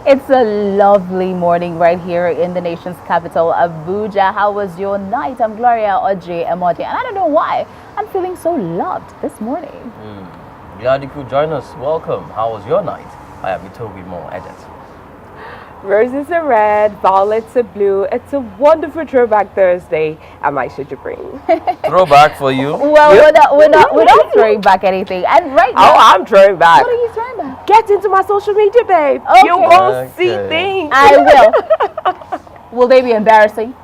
It's a lovely morning right here in the nation's capital, Abuja. How was your night? I'm Gloria Orji-Emodi, and I don't know why I'm feeling so loved this morning. Glad you could join us. Welcome. How was your night? I am Itohoimo Edet. Roses are red, violets are blue. It's a wonderful throwback Thursday. I'm Aisha Jibrin. Throwback for you? Well, we're not throwing back anything. And right now, I'm throwing back. What are you throwing back? Get into my social media, babe. Okay. You're going to see things. I will. Will they be embarrassing?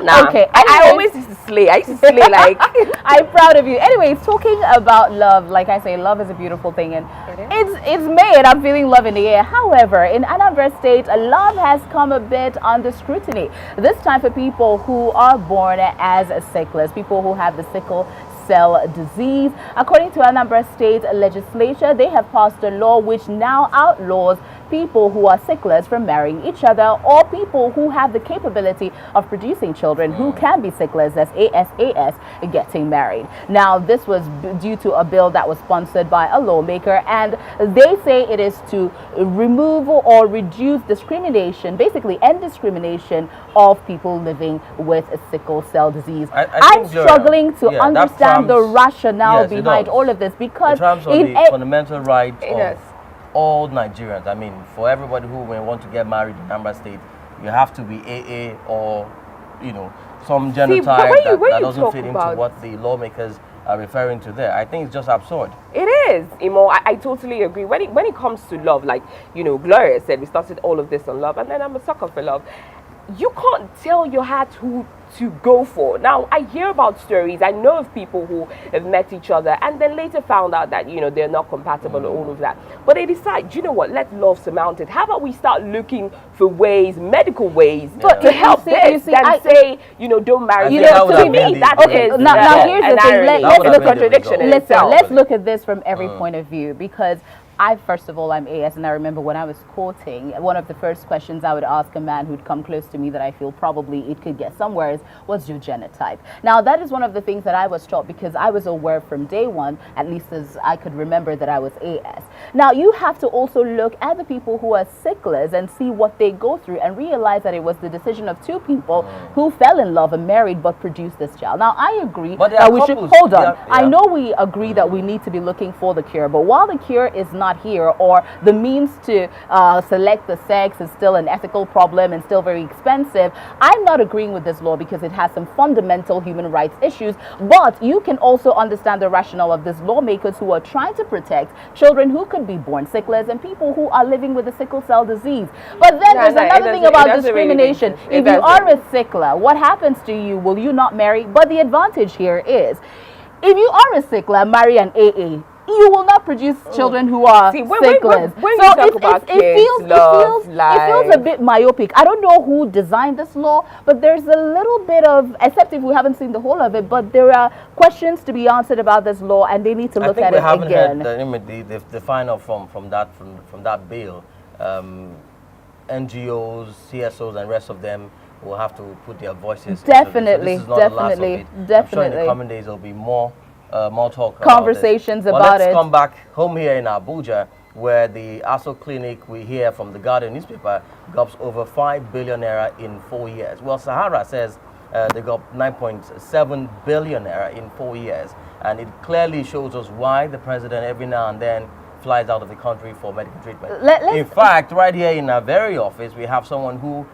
Nah. Okay. I always used to slay. I used to slay like. I'm proud of you. Anyways, talking about love, like I say, love is a beautiful thing, and it's May, and I'm feeling love in the air. However, in Anambra State, love has come a bit under scrutiny. This time for people who are born as sicklers, people who have the sickle cell disease. According to Anambra State legislature, they have passed a law which now outlaws people who are sicklers from marrying each other, or people who have the capability of producing children who can be sicklers, as ASAS, getting married. Now, this was due to a bill that was sponsored by a lawmaker, and they say it is to remove or reduce discrimination, basically end discrimination of people living with a sickle cell disease. I'm struggling to understand the rationale behind all of this, because it trumps on the fundamental right of all Nigerians. I mean, for everybody who may want to get married in Anambra State, you have to be AA or, some genotype that doesn't fit into what the lawmakers are referring to there. I think it's just absurd. It is, Imo. I totally agree. When it comes to love, like, Gloria said, we started all of this on love, and then I'm a sucker for love. You can't tell your heart who to go for. Now, I hear about stories. I know of people who have met each other and then later found out that, they're not compatible and all of that. But they decide, you know what, let love surmount it. How about we start looking for ways, medical ways, to help this and say, don't marry. To me, that is now here's the thing. Let's look at contradiction. Let's look at this from every point of view, because first of all, I'm AS, and I remember when I was courting, one of the first questions I would ask a man who'd come close to me that I feel probably it could get somewhere is, what's your genotype? Now, that is one of the things that I was taught, because I was aware from day one, at least as I could remember, that I was AS. Now, you have to also look at the people who are sicklers and see what they go through and realize that it was the decision of two people who fell in love and married but produced this child. Now, I agree that we should, hold on. I know we agree that we need to be looking for the cure, but while the cure is not here, or the means to select the sex is still an ethical problem and still very expensive, I'm not agreeing with this law, because it has some fundamental human rights issues. But you can also understand the rationale of these lawmakers who are trying to protect children who could be born sicklers and people who are living with a sickle cell disease. But then there's another thing about discrimination. If you are a sickler, what happens to you? Will you not marry? But the advantage here is, if you are a sickler, marry an AA, you will not produce children who are sicklers. It feels a bit myopic. I don't know who designed this law, but there's a little bit of, except if we haven't seen the whole of it, but there are questions to be answered about this law, and they need to look at it again. I think we haven't heard the final from that bill. NGOs, CSOs, and rest of them will have to put their voices. Definitely, so definitely. I'm sure in the coming days there'll be more talk, conversations about it. Let's come back home here in Abuja, where the ASO clinic, we hear from the Guardian newspaper, gobs over 5 billion naira in 4 years. Well, Sahara says they got 9.7 billion naira in 4 years, and it clearly shows us why the president every now and then flies out of the country for medical treatment. In fact, right here in our very office, we have someone who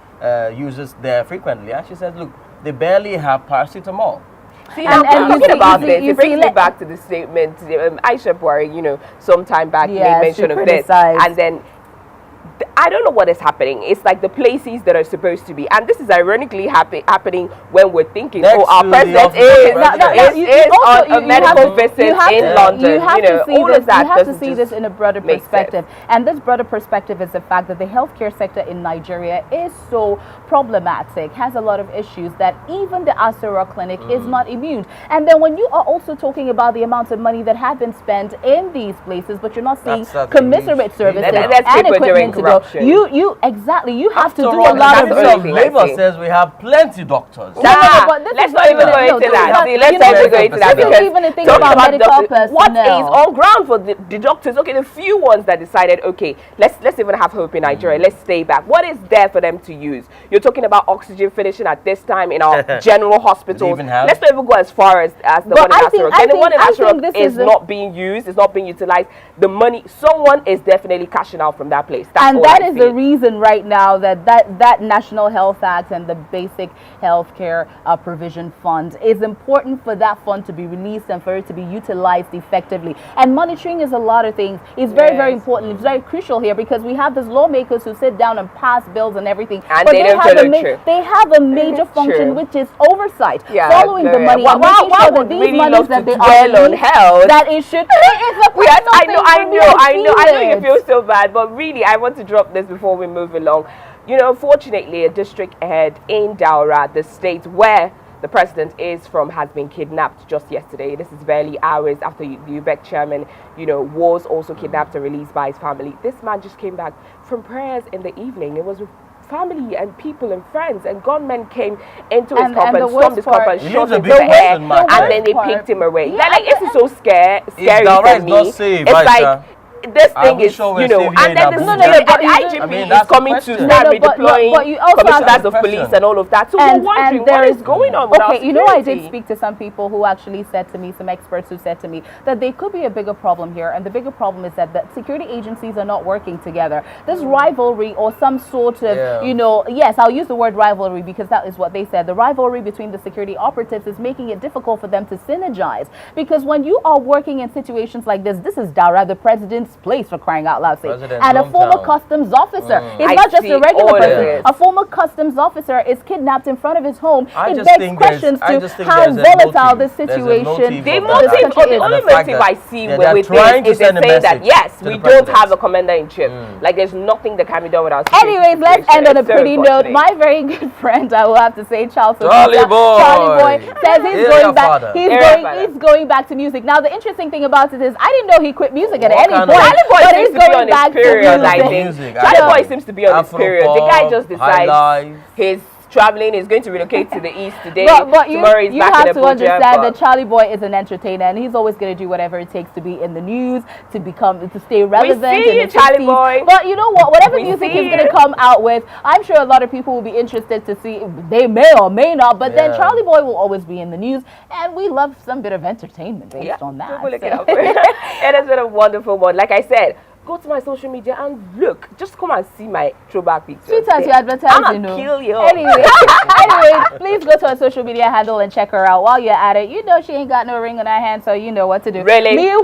uses there frequently, and she says, look, they barely have paracetamol. See, and talking about this, it brings me back to the statement Aisha Jibrin, some time back made mention of this, and then I don't know what is happening. It's like the places that are supposed to be, and this is ironically happening when we're thinking, our president is on a medical visit in London. All of that. You have to see this in a broader perspective, and this broader perspective is the fact that the healthcare sector in Nigeria is so problematic, has a lot of issues, that even the Asura clinic is not immune. And then when you are also talking about the amount of money that have been spent in these places, but you're not seeing commensurate services and equipment to go, option. You exactly. You have to do After all, a lot the of Ministry of things. Labour says we have plenty doctors. No, but this Let's is not even go into that. See, let's not even go into that This is because even a thing talking about medical doctors, what personnel. is on ground for the doctors? Okay, the few ones that decided, okay, let's even have hope in Nigeria. Let's stay back. What is there for them to use? You're talking about oxygen finishing at this time in our general hospitals. Let's not even go as far as the one in Asarok. And the one in Asarok is not being used. It's not being utilized. The money, someone is definitely cashing out from that place. And that is the reason right now that National Health Act and the Basic Healthcare Provision Fund is important for that fund to be released and for it to be utilized effectively. And monitoring is a lot of things. It's very, very important. It's very crucial here because we have these lawmakers who sit down and pass bills and everything. And but they don't follow through. They have a major function, which is oversight, following the money, Why and making sure that these really monies love that to they dwell are on health? that it should. I know you feel so bad, but really, I want to drop this before we move along. You know, unfortunately, a district head in Daura, the state where the president is from, has been kidnapped just yesterday. This is barely hours after the UBEC chairman, was also kidnapped and released by his family. This man just came back from prayers in the evening. It was with family and people and friends, and gunmen came into his compound, stormed his compound, shot him in the head, and then they picked him away. Like, it's so scary to me. It's like, this thing is, and then the IGP is coming to start redeploying commissioners of police and all of that. So we're wondering what is going on with our security. I did speak to some people who actually said to me, some experts who said to me, that there could be a bigger problem here, and the bigger problem is that the security agencies are not working together. This rivalry or some sort of, yes, I'll use the word rivalry because that is what they said. The rivalry between the security operatives is making it difficult for them to synergize, because when you are working in situations like this is Daura, the president's place, for crying out loud, and a former customs officer. It's not just a regular person. A former customs officer is kidnapped in front of his home. It begs questions to how volatile this situation. The only motive I see with this is they say that yes, we don't have a commander-in-chief. Like, there's nothing that can be done without. Anyways, let's end on a pretty note. My very good friend, I will have to say, Charlie Boy says he's going back. He's going back to music. Now, the interesting thing about it is, I didn't know he quit music at any point. But he's going back to music. Charlie Boy seems to be on his period. The guy just decides he's traveling, he's going to relocate to the east today. But tomorrow he's back in Abuja. You have to understand that Charlie Boy is an entertainer, and he's always going to do whatever it takes to be in the news, to stay relevant. We see you, Charlie Boy. But you know what? Whatever music he's going to come out with, I'm sure a lot of people will be interested to see. They may or may not, but then Charlie Boy will always be in the news, and we love some bit of entertainment based on that. It has been a wonderful one. Like I said, go to my social media and look. Just come and see my throwback pictures. Sweetheart, you advertise, kill you. Anyway, please go to her social media handle and check her out. While you're at it, she ain't got no ring on her hand, so you know what to do. Really? It's so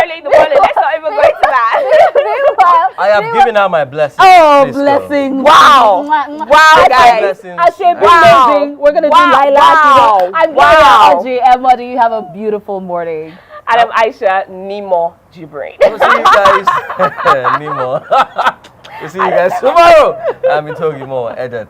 early in the morning. Let's not even go into that. I have given her my blessing. Oh, blessing. Wow, guys. We're going to do lilac. I'm Gloria Orji-Emodi. You have a beautiful morning. And I'm Aisha Jibrin. We'll see you guys. We'll see you guys tomorrow. I'm Itohoimo Edet.